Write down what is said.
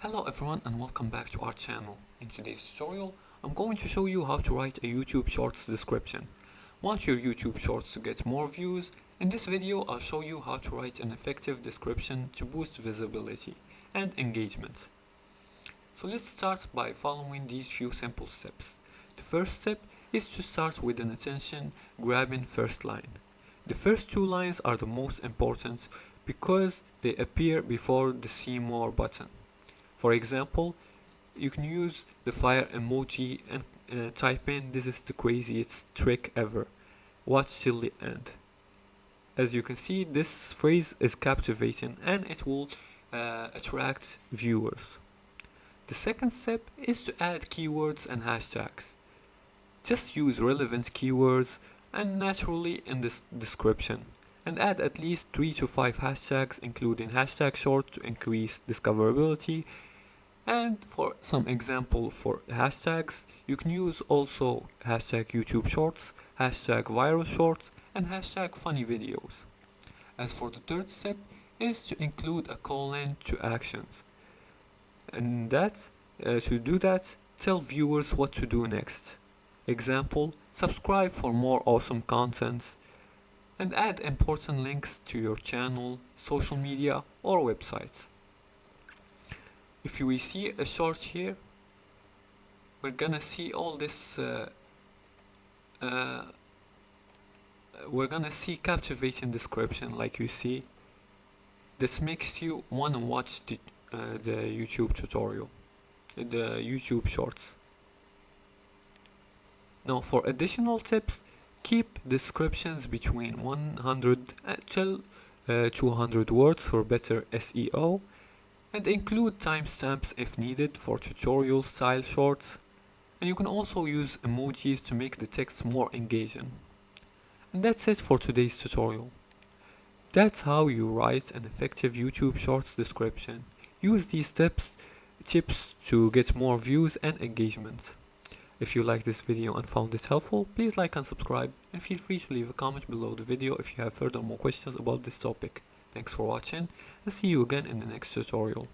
Hello everyone and welcome back to our channel. In today's tutorial, I'm going to show you how to write a YouTube Shorts description. Want your YouTube Shorts to get more views? In this video, I'll show you how to write an effective description to boost visibility and engagement. So let's start by following these few simple steps. The first step is to start with an attention-grabbing first line. The first two lines are the most important because they appear before the See More button. For example, you can use the fire emoji and type in "This is the craziest trick ever. Watch till the end." As you can see, this phrase is captivating and it will attract viewers. The second step is to add keywords and hashtags. Just use relevant keywords and naturally in this description, and add at least 3 to 5 hashtags, including hashtag short to increase discoverability. And for some example for hashtags, you can use also hashtag YouTube Shorts, hashtag viral shorts, and hashtag funny videos. As for the third step is to include a call-in to actions. And to do that, tell viewers what to do next. Example, subscribe for more awesome content, and add important links to your channel, social media, or website. If we see a short here, we're gonna see all this, we're gonna see captivating description like you see. This makes you wanna watch the YouTube tutorial, the YouTube Shorts. Now for additional tips, keep descriptions between 100 till 200 words for better SEO, and include timestamps if needed for tutorial style shorts, and you can also use emojis to make the text more engaging. And that's it for today's tutorial. That's how you write an effective YouTube Shorts description. Use these tips to get more views and engagement. If you like this video and found it helpful, please like and subscribe, and feel free to leave a comment below the video if you have further more questions about this topic. Thanks for watching, and see you again in the next tutorial.